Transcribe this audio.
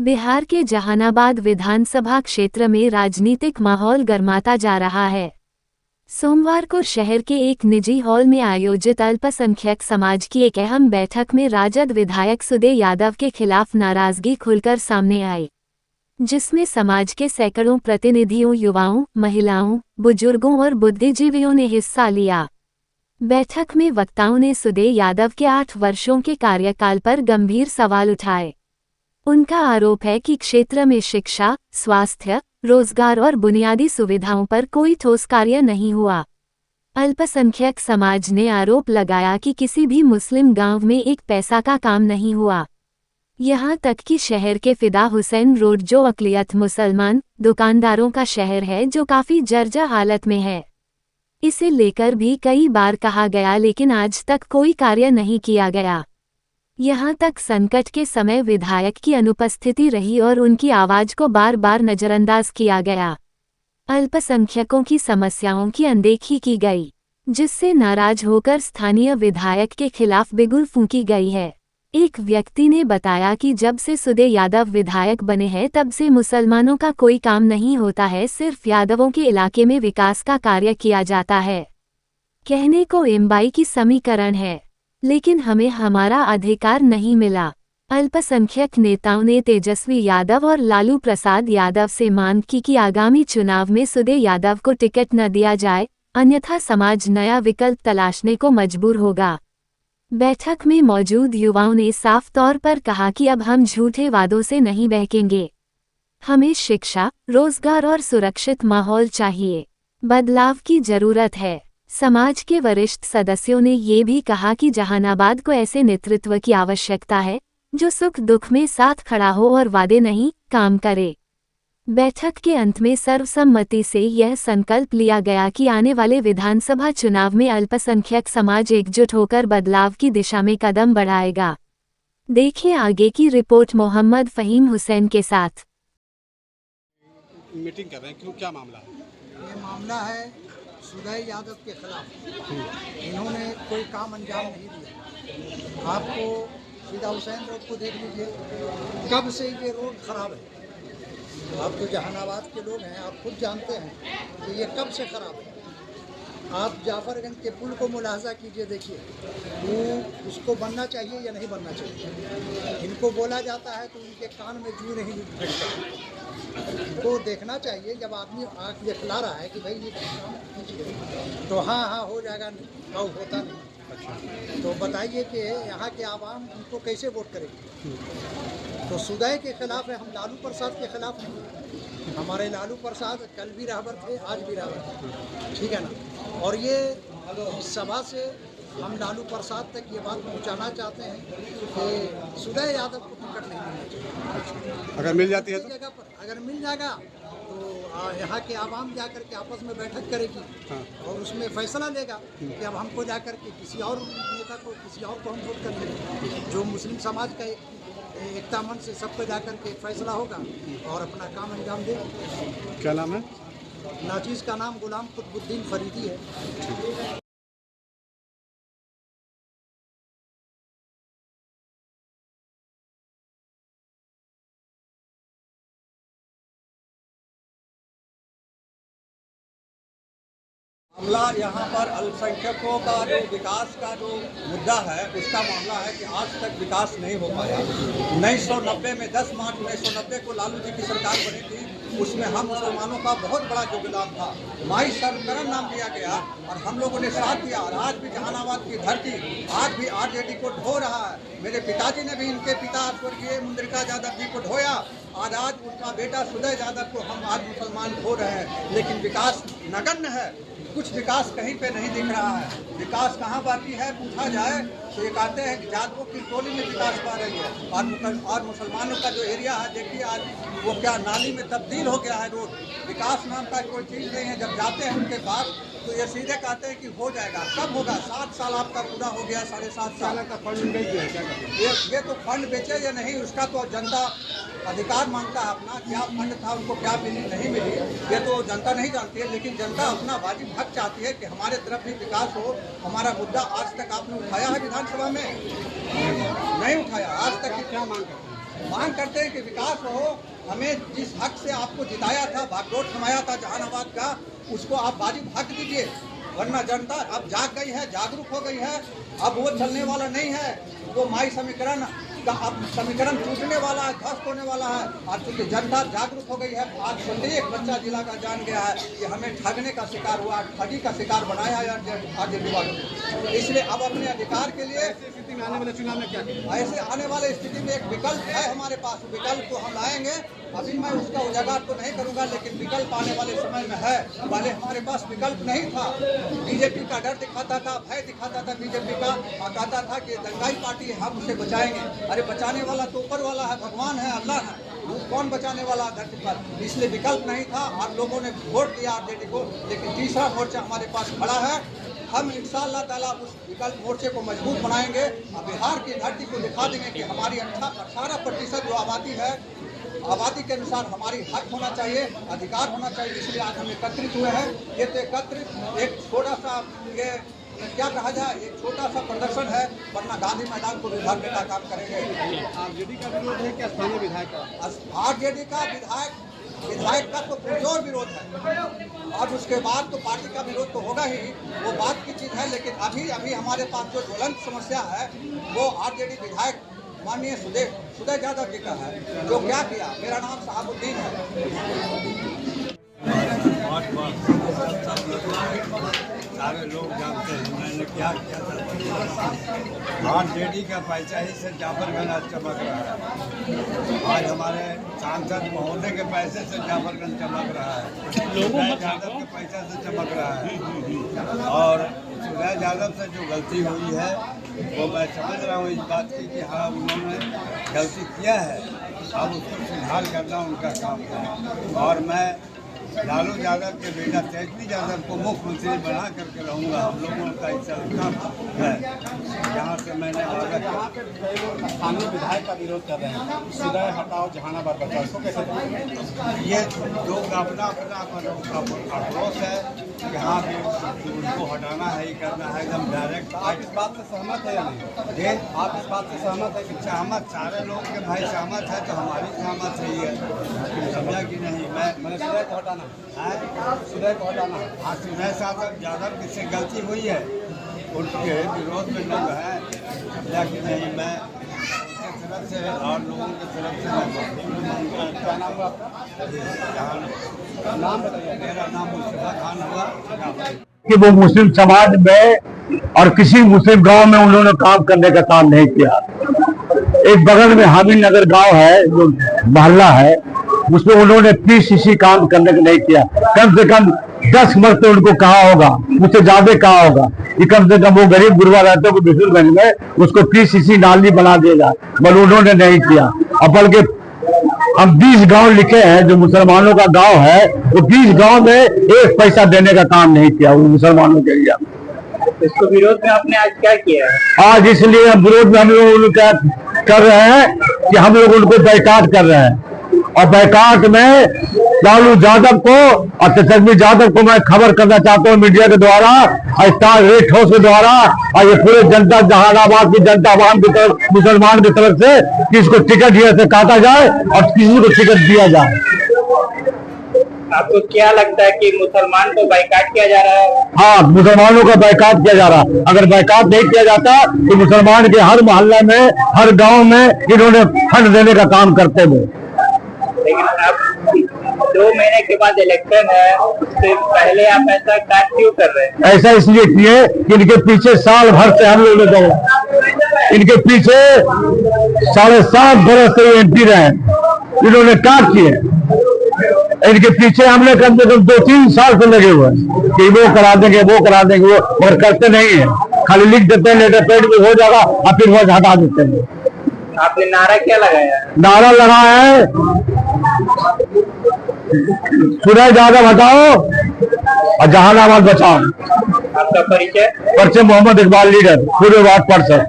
बिहार के जहानाबाद विधानसभा क्षेत्र में राजनीतिक माहौल गरमाता जा रहा है। सोमवार को शहर के एक निजी हॉल में आयोजित अल्पसंख्यक समाज की एक अहम बैठक में राजद विधायक सुदे यादव के खिलाफ नाराजगी खुलकर सामने आई, जिसमें समाज के सैकड़ों प्रतिनिधियों, युवाओं, महिलाओं, बुजुर्गों और बुद्धिजीवियों ने हिस्सा लिया। बैठक में वक्ताओं ने सुदे यादव के 8 वर्षों के कार्यकाल पर गंभीर सवाल उठाए। उनका आरोप है कि क्षेत्र में शिक्षा, स्वास्थ्य, रोजगार और बुनियादी सुविधाओं पर कोई ठोस कार्य नहीं हुआ। अल्पसंख्यक समाज ने आरोप लगाया कि किसी भी मुस्लिम गांव में एक पैसा का काम नहीं हुआ। यहां तक कि शहर के फिदा हुसैन रोड, जो अक़लियत मुसलमान दुकानदारों का शहर है, जो काफी जर्जर हालत में है, इसे लेकर भी कई बार कहा गया, लेकिन आज तक कोई कार्य नहीं किया गया। यहां तक संकट के समय विधायक की अनुपस्थिति रही और उनकी आवाज को बार बार नजरअंदाज किया गया। अल्पसंख्यकों की समस्याओं की अनदेखी की गई, जिससे नाराज होकर स्थानीय विधायक के खिलाफ बिगुल फूंकी गई है। एक व्यक्ति ने बताया कि जब से सुदे यादव विधायक बने हैं, तब से मुसलमानों का कोई काम नहीं होता है, सिर्फ यादवों के इलाके में विकास का कार्य किया जाता है। कहने को एमबाई की समीकरण है, लेकिन हमें हमारा अधिकार नहीं मिला। अल्पसंख्यक नेताओं ने तेजस्वी यादव और लालू प्रसाद यादव से मांग की कि आगामी चुनाव में सुदे यादव को टिकट न दिया जाए, अन्यथा समाज नया विकल्प तलाशने को मजबूर होगा। बैठक में मौजूद युवाओं ने साफ तौर पर कहा कि अब हम झूठे वादों से नहीं बहकेंगे। हमें शिक्षा, रोजगार और सुरक्षित माहौल चाहिए। बदलाव की जरूरत है। समाज के वरिष्ठ सदस्यों ने ये भी कहा कि जहानाबाद को ऐसे नेतृत्व की आवश्यकता है जो सुख दुख में साथ खड़ा हो और वादे नहीं, काम करे। बैठक के अंत में सर्वसम्मति से यह संकल्प लिया गया कि आने वाले विधानसभा चुनाव में अल्पसंख्यक समाज एकजुट होकर बदलाव की दिशा में कदम बढ़ाएगा। देखें आगे की रिपोर्ट मोहम्मद फहीम हुसैन के साथ। मीटिंग कर रहे हैं, क्यों, क्या मामला है? ये मामला है सुदे यादव के खिलाफ। इन्होंने कोई काम अंजाम नहीं दिया। आपको फिदा हुसैन रोड को देख लीजिए, कब से ये रोड खराब है। आप तो जहानाबाद के लोग हैं, आप खुद जानते हैं कि ये कब से खराब है। आप जाफरगंज के पुल को मुलाहजा कीजिए, देखिए वो उसको बनना चाहिए या नहीं बनना चाहिए। इनको बोला जाता है तो उनके कान में जू नहीं फटता। इनको देखना चाहिए, जब आदमी आँख दिखला रहा है कि भाई ये काम कीजिए, तो हाँ हो जाएगा, नहीं होता नहीं। तो बताइए कि यहाँ के आवाम उनको कैसे वोट करेगी। तो सुदे के खिलाफ है, हम लालू प्रसाद के खिलाफ नहीं। हमारे लालू प्रसाद कल भी रहबर थे, आज भी रहबर थे, ठीक है ना। और ये सभा से हम लालू प्रसाद तक ये बात पहुंचाना चाहते हैं कि सुदे यादव को टिकट नहीं मिलना चाहिए। अगर मिल जाती है तो जगह पर अगर मिल जाएगा तो यहाँ के आवाम जाकर के आपस में बैठक करेगी। हाँ। और उसमें फैसला लेगा कि अब हमको जाकर के किसी और नेता को, किसी और को हम वोट करेंगे। जो मुस्लिम समाज का एकता मन से सबको जाकर के फैसला होगा और अपना काम अंजाम देगा। क्या नाम है? नाचीज़ का नाम गुलाम कुतुबुद्दीन फरीदी है। मामला यहाँ पर अल्पसंख्यकों का जो विकास का जो मुद्दा है, उसका मामला है कि आज तक विकास नहीं हो पाया। 1990 में 10 मार्च 1990 को लालू जी की सरकार बनी थी, उसमें हम मुसलमानों का बहुत बड़ा योगदान था। माई सरकरम नाम दिया गया और हम लोगों ने साथ दिया। और आज भी जहानाबाद की धरती आज भी आरजेडी को ढो रहा है। मेरे पिताजी ने भी इनके पिता स्वर्गीय मुंद्रिका यादव जी को ढोया और आज उनका बेटा सुदे यादव को हम आज मुसलमान ढो रहे हैं। लेकिन विकास नगण्य है, कुछ विकास कहीं पे नहीं दिख रहा है। विकास कहाँ बाकी है पूछा जाए तो ये कहते हैं कि यादवों की टोली में विकास पा रही है और मुसलमानों का जो एरिया है, देखिए आज वो क्या नाली में तब्दील हो गया है रोड। विकास नाम का कोई चीज़ नहीं है। जब जाते हैं उनके पास तो ये सीधे कहते हैं कि हो जाएगा। कब होगा? 7 साल आपका पूरा हो गया, 7.5 साल का फंड बेच दिया क्या? ये तो फंड बेचे या नहीं, उसका तो जनता अधिकार मांगता है अपना। क्या फंड था, उनको क्या मिली नहीं मिली, ये तो जनता नहीं जानती है। लेकिन जनता अपना वाजिब हक चाहती है कि हमारे तरफ भी विकास हो। हमारा मुद्दा आज तक आपने उठाया है विधानसभा में? नहीं उठाया आज तक। क्या मांग करते हैं? मांग करते हैं कि विकास हो। हमें जिस हक से आपको जिताया था, बागडोर थमाया था जहानाबाद का, उसको आप बाजी भाग दीजिए, वरना जनता अब जाग गई है, जागरूक हो गई है। अब वो चलने वाला नहीं है, वो माई समीकरण का अब समीकरण टूटने वाला है, ध्वस्त होने वाला है। आज चूंकि जनता जागरूक हो गई है, आज सुनते एक बच्चा जिला का जान गया है कि हमें ठगने का शिकार हुआ, ठगी का शिकार बनाया आरजेडी वालों ने। इसलिए अब अपने अधिकार के लिए स्थिति में आने वाले चुनाव में क्या करें? ऐसे आने वाले स्थिति में एक विकल्प है हमारे पास, विकल्प को हम लाएंगे। अभी मैं उसका उजागर तो नहीं करूंगा, लेकिन विकल्प आने वाले समय में है। पहले हमारे पास विकल्प नहीं था, बीजेपी का डर दिखाता था, भय दिखाता था बीजेपी का, और कहता था कि दंगाई पार्टी है, हम उसे बचाएंगे। अरे बचाने वाला तो ऊपर वाला है, भगवान है, अल्लाह है, कौन बचाने वाला धरती पर। इसलिए विकल्प नहीं था, आप लोगों ने वोट दिया आरजेडी को, लेकिन तीसरा मोर्चा हमारे पास खड़ा है। हम इंशाअल्लाह ताला उस विकल्प मोर्चे को मजबूत बनाएंगे और बिहार की धरती को दिखा देंगे कि हमारी 18% जो आबादी है, आबादी के अनुसार हमारी हक होना चाहिए, अधिकार होना चाहिए। इसलिए आज हम एकत्रित हुए हैं। ये तो एकत्रित एक छोटा सा, ये क्या कहा जाए, एक छोटा सा प्रदर्शन है, वरना गांधी मैदान को भी भरने का काम करेंगे। आरजेडी का विरोध है क्या स्थानीय विधायक का? आरजेडी का विधायक का तो पुरजोर विरोध है, और उसके बाद तो पार्टी का विरोध तो होगा ही, वो बात की चीज है। लेकिन अभी हमारे पास जो ज्वलंत समस्या है वो आरजेडी विधायक माननीय सुदय यादव जी का है, जो क्या किया। मेरा नाम साहबुद्दीन है। सारे लोग जानते हैं मैंने क्या किया था। आरजेडी का पैसा ही से जाफरगंज आज चमक रहा है। आज हमारे सांसद महोदय के पैसे से जाफरगंज चमक रहा है, सुदय यादव के पैसा से चमक रहा है। और सुदय यादव से जो गलती हुई है वो मैं समझ रहा हूँ इस बात की कि हाँ उन्होंने गलती किया है, अब उसको सुधार करना उनका काम है। और मैं लालू यादव के बेटा तेजस्वी यादव को मुख्यमंत्री बना करके रहूँगा। हम लोगों का ऐसा काम है, यहाँ से मैंने वादा किया। स्थानीय विधायक का विरोध कर रहे हैं, सुदय हटाओ जहानाबाद बचाओ, इसको कैसे देखेंगे? ये लोग अपना अप्रोच है कि हाँ भी उनको हटाना है, ही करना है, एकदम डायरेक्ट। आप इस बात से सहमत है या नहीं? ये आप इस बात से सहमत है कि सहमत सारे लोग के भाई सहमत है, तो हमारी सहमत है ये, समझा कि नहीं। मैंने सुदय को हटाना है, सुदय को हटाना है। हाँ सुदय यादव किससे गलती हुई है, उनके विरोध में लोग हैं, समझा कि नहीं। मैं उनके तरफ से और लोगों की तरफ से मैं क्या नाम हुआ आपका? नाम बताइए। मेरा नाम मुस्तफा खान हुआ। कि वो मुस्लिम समाज में और किसी मुस्लिम गांव में उन्होंने काम करने का काम नहीं किया। एक बगल में हामिद नगर गांव है, जो मोहल्ला है, उसमें उन्होंने पीसीसी काम करने का नहीं किया। कम से कम 10 मरतबे उनको कहा होगा, उससे ज्यादा कहा होगा कि कम से कम वो गरीब गुरबा रहते को बिशुलगंज में उसको पीसीसी नाली बना देगा, मगर उन्होंने नहीं किया। और बल्कि हम 20 गांव लिखे हैं जो मुसलमानों का गांव है, वो 20 गांव में 1 पैसा देने का काम नहीं किया वो मुसलमानों के लिए। इसको विरोध में आपने आज क्या किया है? आज इसलिए विरोध में हम लोग क्या कर रहे हैं कि हम लोग उनको बैकाट कर रहे हैं, और बैकाट में लालू यादव को और तेजस्वी यादव को मैं खबर करना चाहता हूँ मीडिया के द्वारा, स्टार रेट हाउस के द्वारा, और ये पूरे जनता जहानाबाद की जनता आवाम की तरफ, मुसलमान की तरफ से, कि इसको टिकट यहाँ से काटा जाए और किसी को टिकट दिया जाए। आपको क्या लगता है कि मुसलमान को बाइकाट किया जा रहा है? हाँ, मुसलमानों का बाइकाट किया जा रहा है। अगर बाइकाट नहीं किया जाता तो मुसलमान के हर मोहल्ले में, हर गांव में इन्होंने फंड देने का काम करते हुए। लेकिन अब 2 महीने के बाद इलेक्शन है, उससे पहले आप ऐसा काट क्यों कर रहे हैं? ऐसा इसलिए किए कि इनके पीछे साल भर से हम लोग दौड़ा, इनके पीछे 7.5 बरस से एमपी रहे, इन्होंने क्या किए? इनके पीछे हमने कम से कम 2-3 साल से लगे हुए कि वो करा देंगे, वो करा देंगे, वो मगर करते नहीं है। खाली लिख देते हैं, लेटर पेड में हो जाएगा और फिर वो हटा देते हैं। आपने नारा क्या लगाया? नारा लगा है सुदय यादव हटाओ और जहानाबाद बचाओ। आपका परिचय? मोहम्मद इकबाल, लीडर, पूरे वार्ड पार्षद।